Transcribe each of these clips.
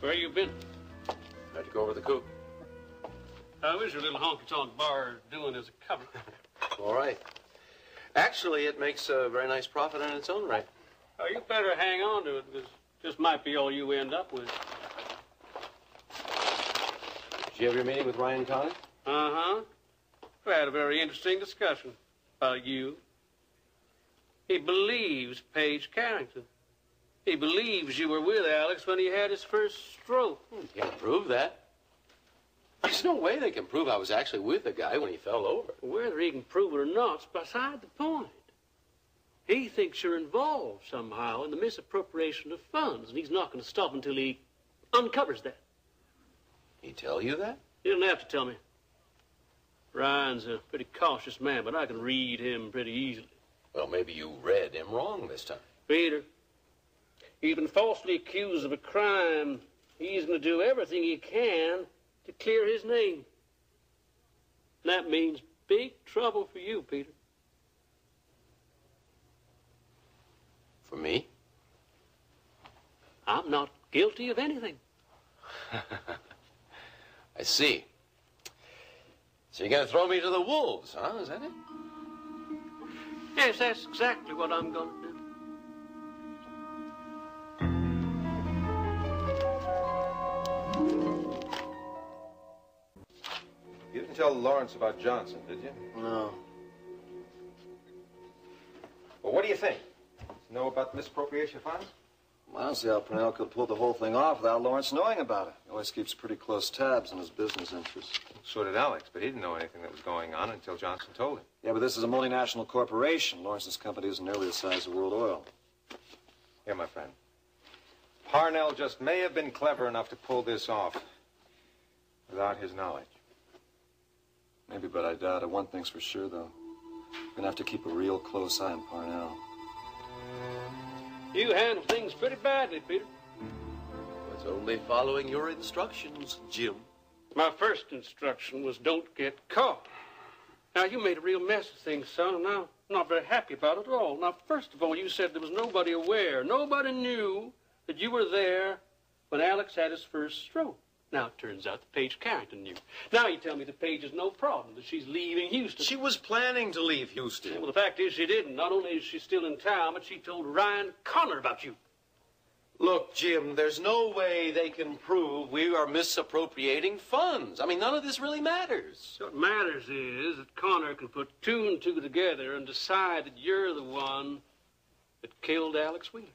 Where you been? Had to go over the coop. How is your little honky-tonk bar doing as a cover? All right. Actually, it makes a very nice profit in its own right. Oh, you better hang on to it, because this might be all you end up with. Did you have your meeting with Ryan Connor? Uh-huh. We had a very interesting discussion about you. He believes Paige Carrington. He believes you were with Alex when he had his first stroke. You can't prove that. There's no way they can prove I was actually with the guy when he fell over. Whether he can prove it or not's beside the point. He thinks you're involved somehow in the misappropriation of funds, and he's not going to stop until he uncovers that. He tell you that? He didn't have to tell me. Ryan's a pretty cautious man, but I can read him pretty easily. Well, maybe you read him wrong this time. Peter, he's been falsely accused of a crime. He's going to do everything he can to clear his name. And that means big trouble for you, Peter. For me? I'm not guilty of anything. I see. So you're going to throw me to the wolves, huh? Is that it? Yes, that's exactly what I'm going to do. You didn't tell Lawrence about Johnson, did you? No. Well, what do you think? Know about the misappropriation funds? I don't see how Purnell could pull the whole thing off without Lawrence knowing about it. He always keeps pretty close tabs on his business interests. So did Alex, but he didn't know anything that was going on until Johnson told him. Yeah, but this is a multinational corporation. Lawrence's company isn't nearly the size of World Oil. Here, my friend. Parnell just may have been clever enough to pull this off without his knowledge. Maybe, but I doubt it. One thing's for sure, though. We're gonna have to keep a real close eye on Parnell. You handle things pretty badly, Peter. Was only following your instructions, Jim. My first instruction was don't get caught. Now, you made a real mess of things, son, and I'm not very happy about it at all. Now, first of all, you said there was nobody aware. Nobody knew that you were there when Alex had his first stroke. Now, it turns out that Paige Carrington knew. Now you tell me that Paige has no problem, that she's leaving Houston. She was planning to leave Houston. Yeah, well, the fact is she didn't. Not only is she still in town, but she told Ryan Connor about you. Look, Jim, there's no way they can prove we are misappropriating funds. I mean, none of this really matters. What matters is that Connor can put two and two together and decide that you're the one that killed Alex Wheeler.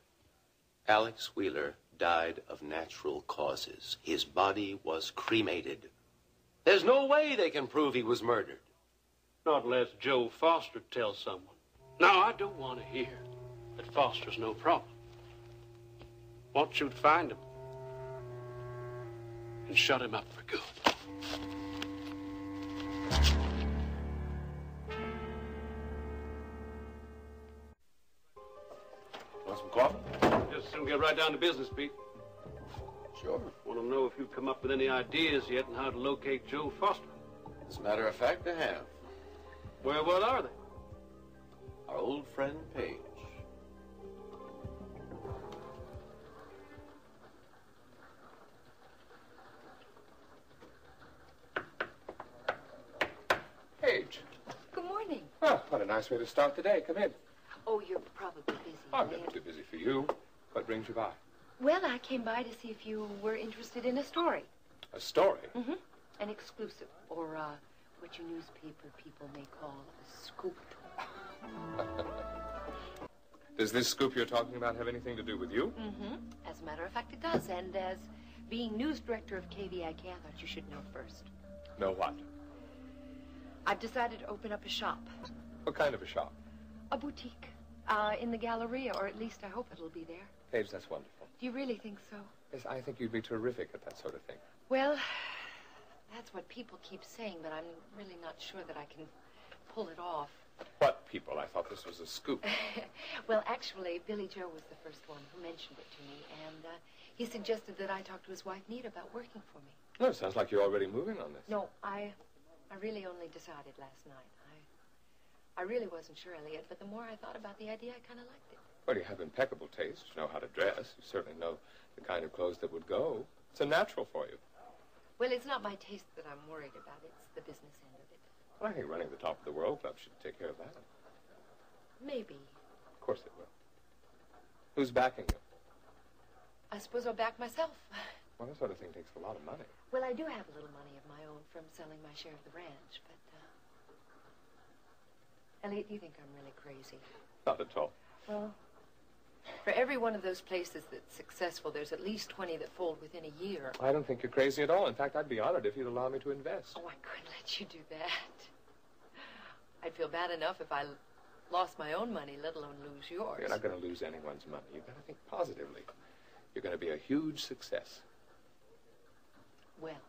Alex Wheeler died of natural causes. His body was cremated. There's no way they can prove he was murdered. Not unless Joe Foster tells someone. Now, I don't want to hear that Foster's no problem. I want you to find him and shut him up for good. Want some coffee? Just soon get right down to business, Pete. Sure. Want to know if you've come up with any ideas yet on how to locate Joe Foster. As a matter of fact, I have. Well, what are they? Our old friend Paige. Paige. Good morning. Oh, what a nice way to start the day. Come in. Oh, you're probably busy. I'm never too busy for you. What brings you by? Well, I came by to see if you were interested in a story. A story? Mm-hmm. An exclusive, or what you newspaper people may call a scoop. Does this scoop you're talking about have anything to do with you? Mm-hmm. As a matter of fact, it does. And as being news director of KVIK, I thought you should know first. Know what? I've decided to open up a shop. What kind of a shop? A boutique. In the Galleria, or at least I hope it'll be there. Paige, that's wonderful. Do you really think so? Yes, I think you'd be terrific at that sort of thing. Well, that's what people keep saying, but I'm really not sure that I can pull it off. What people? I thought this was a scoop. Well, actually, Billy Joe was the first one who mentioned it to me, and he suggested that I talk to his wife, Nita, about working for me. No, it sounds like you're already moving on this. No, I really only decided last night. I really wasn't sure, Elliot, but the more I thought about the idea, I kind of liked it. Well, you have impeccable taste. You know how to dress. You certainly know the kind of clothes that would go. It's a natural for you. Well, it's not my taste that I'm worried about. It's the business end of it. I think running the top of the World Club should take care of that. Maybe. Of course it will. Who's backing you? I suppose I'll back myself. Well, that sort of thing takes a lot of money. Well, I do have a little money of my own from selling my share of the ranch, but, Elliot, do you think I'm really crazy? Not at all. Well, for every one of those places that's successful, there's at least 20 that fold within a year. I don't think you're crazy at all. In fact, I'd be honored if you'd allow me to invest. Oh, I couldn't let you do that. I'd feel bad enough if I lost my own money, let alone lose yours. You're not going to lose anyone's money. You've got to think positively. You're going to be a huge success. Well,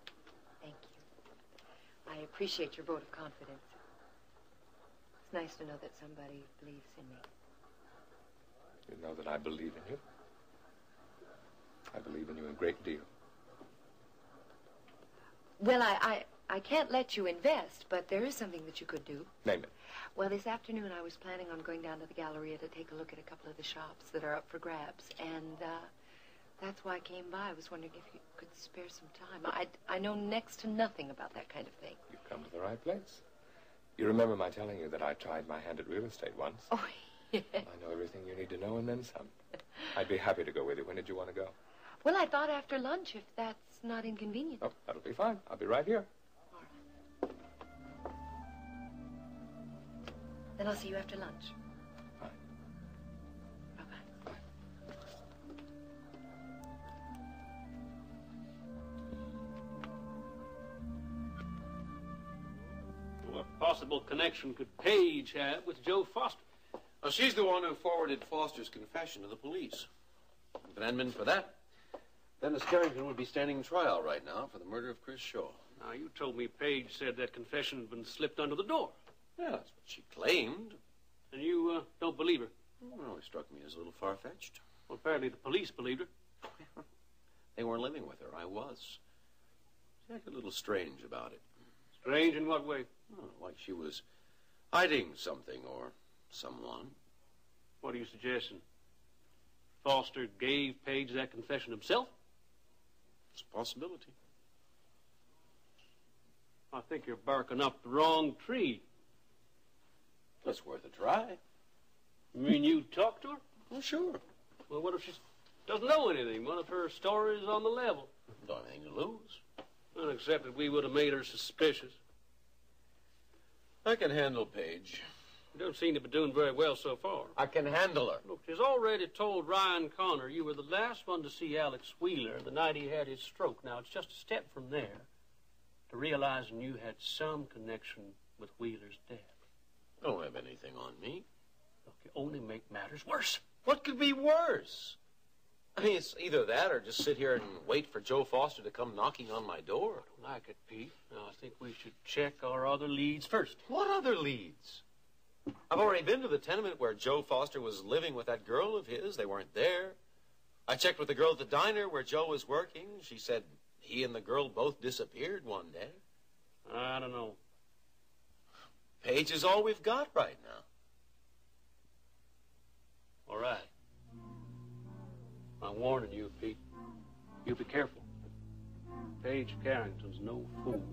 thank you. I appreciate your vote of confidence. It's nice to know that somebody believes in me. You know that I believe in you. I believe in you a great deal. Well, I can't let you invest, but there is something that you could do. Name it. Well, this afternoon I was planning on going down to the Galleria to take a look at a couple of the shops that are up for grabs, and that's why I came by. I was wondering if you could spare some time. I know next to nothing about that kind of thing. You've come to the right place. You remember my telling you that I tried my hand at real estate once? Oh, yeah. I know everything you need to know and then some. I'd be happy to go with you. When did you want to go? Well, I thought after lunch, if that's not inconvenient. Oh, that'll be fine. I'll be right here. All right. Then I'll see you after lunch. Fine. Bye-bye. What possible connection could Paige have with Joe Foster? Well, she's the one who forwarded Foster's confession to the police. If it hadn't been for that, Dennis Carrington would be standing trial right now for the murder of Chris Shaw. Now, you told me Paige said that confession had been slipped under the door. Yeah, that's what she claimed. And you don't believe her? Well, it struck me as a little far-fetched. Well, apparently the police believed her. They weren't living with her. I was. She acted a little strange about it. Strange in what way? Oh, like she was hiding something or someone. What are you suggesting? Foster gave Paige that confession himself? It's a possibility. I think you're barking up the wrong tree. It's worth a try. You mean you talked to her? Well, sure. Well, what if she doesn't know anything? What if her story is on the level? Don't have anything to lose. Well, except that we would have made her suspicious. I can handle Paige. You don't seem to be doing very well so far. I can handle her. Look, she's already told Ryan Connor you were the last one to see Alex Wheeler the night he had his stroke. Now, it's just a step from there to realizing you had some connection with Wheeler's death. I don't have anything on me. Look, you only make matters worse. What could be worse? I mean, it's either that or just sit here and wait for Joe Foster to come knocking on my door. I don't like it, Pete. Now, I think we should check our other leads first. What other leads? I've already been to the tenement where Joe Foster was living with that girl of his. They weren't there. I checked with the girl at the diner where Joe was working. She said he and the girl both disappeared one day. I don't know. Paige is all we've got right now. All right. I'm warning you, Pete. You be careful. Paige Carrington's no fool.